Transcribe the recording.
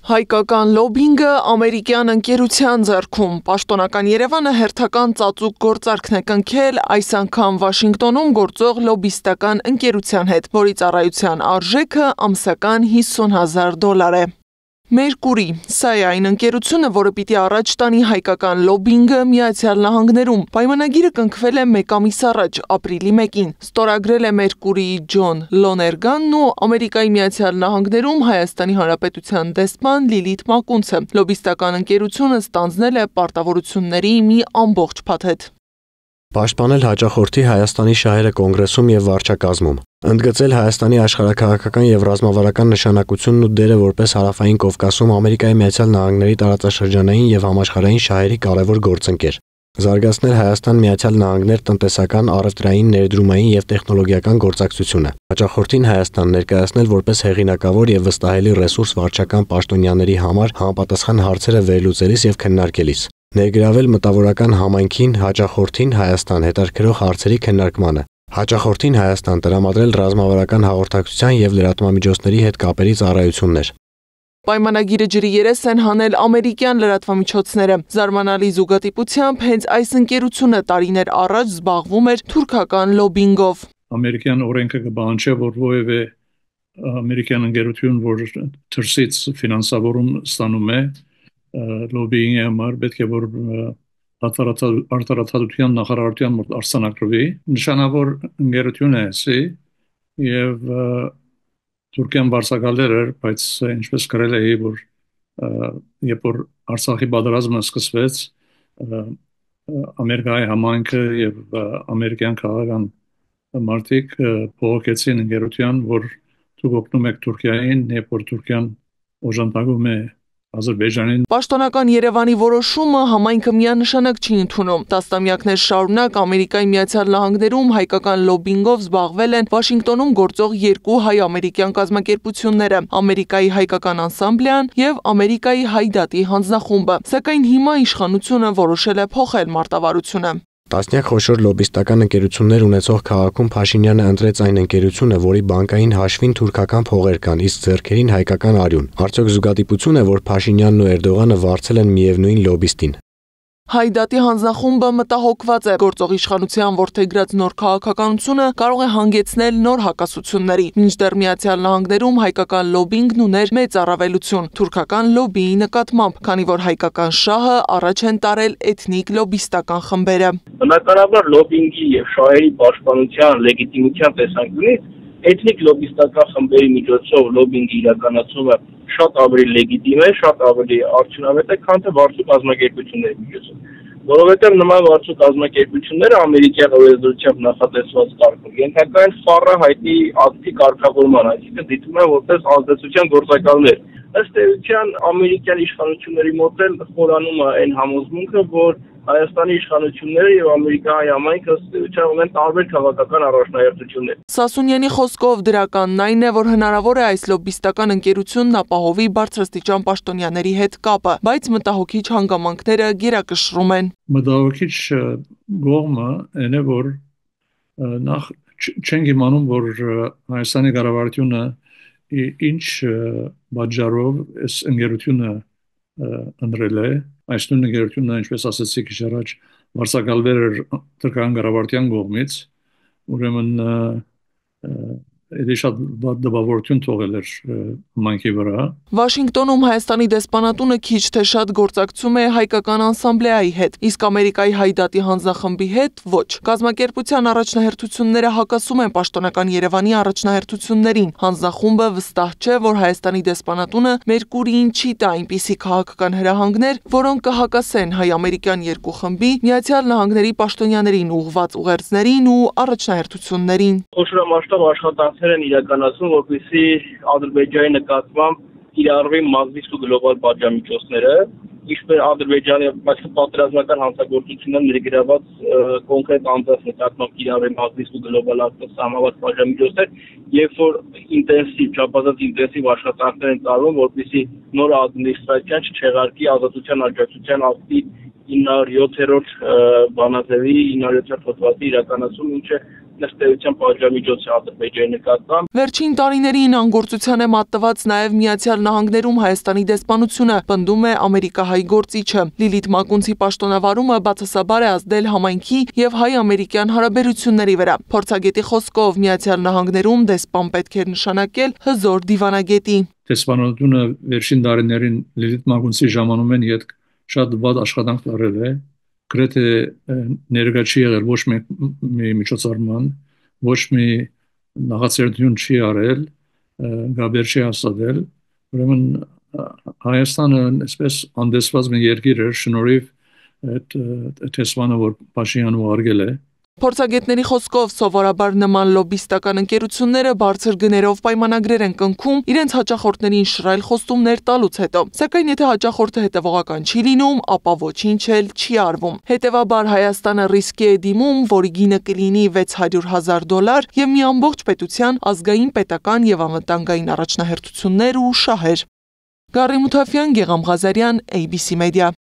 Հայկական լոբինգը ամերիկյան ընկերության ձեռքում։ Պաշտոնական Երևանը հերթական ծածուկ գործարքն է կնքել այս անգամ Վաշինգտոնում գործող լոբիստական ընկերության հետ, որի ծառայության արժեքը ամսական $50,000 է։ Մերկուրի, սա է այն ընկերությունը, որը պիտի առաջ տանի հայկական լոբինգը Միացյալ Նահանգներում։ Պայմանագիրը կնքվել է 1 ամիս առաջ, ապրիլի 1-ին։ Ստորագրել է Մերկուրիի Ջոն Լոներգանն ու Ամերիկայի Միացյալ Նահանգներում Հայաստանի Հանրապետության դեսպան Լիլիթ Մակունցը։ Լոբիստական ընկերությունը ստանձնել է պարտավորությունների մի ամբողջ փաթեթ։ Պաշտպանել հաճախորդի Հայաստանի շահերը կոնգրեսում եւ վարչակազմում, ընդգծել Հայաստանի աշխարհաքաղաքական եւ ռազմավարական նշանակությունն ու դերը որպես Հարավային Կովկասում Ամերիկայի Միացյալ Նահանգների տարածաշրջանային եւ համաշխարհային շահերի կարևոր գործընկեր, զարգացնել Հայաստան-Միացյալ Նահանգներ տնտեսական, առևտրային, ներդրումային եւ տեխնոլոգիական գործակցությունը, հաճախորդին Հայաստան ներկայացնել որպես հեղինակավոր եւ վստահելի ռեսուրս վարչական պաշտոնյաների համար համապատասխան հարցերը վերլուծելիս եւ քննարկելիս, ներգրավել մտավորական համայնքին, հաճախորդին Հայաստան հետաքրքրող հարցերի քննարկմանը, հաճախորդին Հայաստան տրամադրել ռազմավարական հաղորդակցության եւ լրատվամիջոցների հետ կապերի ծառայություններ։ Պայմանագիրը ջրի երես են հանել ամերիկյան լրատվամիջոցները։ Զարմանալի զուգատիպությամբ հենց այս ընկերությունը տարիներ առաջ զբաղվում էր թուրքական լոբինգով։ Ամերիկյան օրենքը կբանջի, որ որևէ ամերիկյան ընկերություն, որ դրսից ֆինանսավորում ստանում է, լոբինգի համար պետք է որ արտարադատության նախարարության մոտ արձանագրվի, նշանավոր ընկերություն է սի եւ Թուրքիան վարձակալել էր, բայց ինչպես գրել է, որ երբ որ Արցախի պատերազմը սկսվեց, Ամերիկայի համայնքը եւ ամերիկյան քաղաքական մարդիկ փոխեցին ընկերության, որ դուք օգնում եք Թուրքիային, երբ որ Թուրքիան օժանդակում է Ադրբեջանին։ Պաշտոնական Երևանի որոշումը համայնքը միանշանակ չի ընդունում։ Տասնամյակներ շարունակ Ամերիկայի Միացյալ Նահանգներում հայկական լոբինգով զբաղվել են Վաշինգտոնում գործող երկու հայ-ամերիկյան կազմակերպությունները՝ Ամերիկայի հայկական անսամբլեան եւ Ամերիկայի հայ դատի հանձնախումբը։ Սակայն հիմա իշխանությունը որոշել է փոխել մարտավարությունը։ Տասնյակ խոշոր լոբիստական ընկերություններ ունեցող քաղաքում Փաշինյանը ընտրեց այն ընկերությունը, որի բանկային հաշվին թուրքական փողեր կան, իսկ ձեռքերին հայկական արյուն։ Արդյոք զուգադիպություն է, որ Փաշինյանն ու Էրդողանը վարձել են միևնույն լոբիստին։ Հայ դատի հանձնախումբը մտահոգված է գործող իշխանության որդեգրած նոր քաղաքականությունը կարող է հանգեցնել նոր հակասությունների։ Մինչդեռ Միացյալ Նահանգներում հայկական լոբինգն ուներ մեծ առավելություն թուրքական լոբիի նկատմամբ, քանի որ հայկական շահը առաջ են տարել էթնիկ լոբիստական խմբերը։ Բնականաբար լոբինգի եւ շահերի պաշտպանության լեգիտիմության տեսանկյունից էթնիկ լոբիստական խմբերի միջոցով լոբինգի իրականացումը շատ ավելի լեգիտիմ է, շատ ավելի արդյունավետ է, քան թե վարձու կազմակերպությունների միջոցով։ Որովհետև նման վարձու կազմակերպությունները ամերիկյան օրենսդրությամբ նախատեսված կարգով ենթակա են խառը հայտնի ակտի կարգավորման, այսինքն դիտվում են որպես ազդեցության գործակալներ։ Ըստ էության ամերիկյան իշխանությունների մոտ էլ խորանում է այն համոզմունքը, որ Հայաստանի իշխանությունները եւ Ամերիկայի համայնքը ըստ էության ունեն տարբեր քաղաքական առաջնահերթություններ։ Սասունյանի խոսքով դրականն այն է, որ հնարավոր է այս լոբիստական ընկերությունն ապահովի բարձրաստիճան պաշտոնյաների հետ կապը, բայց մտահոգիչ հանգամանքները գերակշռում են։ Մտահոգիչ կողմը այն է, որ նախ չենք իմանում, որ Հայաստանի կառավարությունը ինչ պատճառով այս ընկերությունը ընտրել է։ Այս նույն ընկերությունը, ինչպես ասացի քիչ առաջ, վարձակալվել էր թուրքական կառավարության կողմից, ուրեմն շատ դժվարություն թողել էր համայնքի վրա։ Վաշինգտոնում Հայաստանի դեսպանատունը քիչ թե շատ գործակցում է հայկական անսամբլեայի հետ, իսկ Ամերիկայի հայ դատի հանձնախմբի հետ ոչ։ Կազմակերպության առաջնահերթությունները հակասում են պաշտոնական Երևանի առաջնահերթություններին։ Հանձնախումբը վստահ չէ, որ Հայաստանի դեսպանատունը Մերկուրիին չի տա այնպիսի քաղաքական հրահանգներ, որոնք կհակասեն հայ-ամերիկյան երկու խմբի Միացյալ Նահանգների պաշտոնյաներին ուղղված ուղերձներին ու առաջնահերթություններին։ Խոշորամասշտաբ աշխատանքներ են իրականացում, որպեսզի Ադրբեջանի նկատմամբ կիրառվի մազվիստ ու գլոբալ պատժամիջոցները, ինչպես Ադրբեջանի պատերազմական հանցագործություններ ներգրաված կոնկրետ անձանց նկատմամբ կիրառվի մազվիստ ու գլոբալ սահմանված պատժամիջոցներ, երբ որ չափազանց ինտենսիվ աշխատանքներ են տարվում, որպեսզի նոր ադմինիստրացիան չչեղարկի ազատության աջակցության ակտի 907-րդ բանաձևի 907-րդ հոդվածի իրականացում, ինչը նստելիության պատժամիջոցի Ադրբեջանի նկատմամբ։ Վերջին տարիներին անգործության է մատնված նաև Միացյալ Նահանգներում Հայաստանի դեսպանությունը, պնդում է ամերիկահայ գործիչը։ Լիլիթ Մակունցի պաշտոնավարումը բացասաբար է ազդել համայնքի եւ հայ-ամերիկյան հարաբերությունների վրա։ Փորձագետի խոսքով Միացյալ Նահանգներում դեսպան պետք է նշանակել հզոր դիվանագետի։ Դեսպանությունը վերջին տարիներին Լիլիթ Մակունցի ժամանումեն հետ շատ վատ աշխատանք տարել է, գրեթե ներկա չի եղել ոչ մի միջոցառման, ոչ մի նախաձեռնություն չի արել, գաբեր չի հաստատել, ուրեմն Հայաստանը այսպես անդեսված մի երկիր էր շնորհիվ այդ դեսպանը, որ Փաշինյանը ուղարկել է։ Փորձագետների խոսքով սովորաբար նման լոբիստական ընկերությունները բարձր գներով պայմանագրեր են կնքում իրենց հաճախորդներին շռայլ խոստումներ տալուց հետո։ Սակայն եթե հաճախորդը հետևողական չի լինում, ապա ոչինչ էլ չի արվում։ Հետևաբար Հայաստանը ռիսկի է դիմում, որի գինը կլինի $600,000 եւ մի ամբողջ պետության ազգային, պետական եւ անվտանգային առաջնահերթություններ ու շահեր։ Գարի Մութաֆյան, Գեգամ Ղազարյան, ABC Media։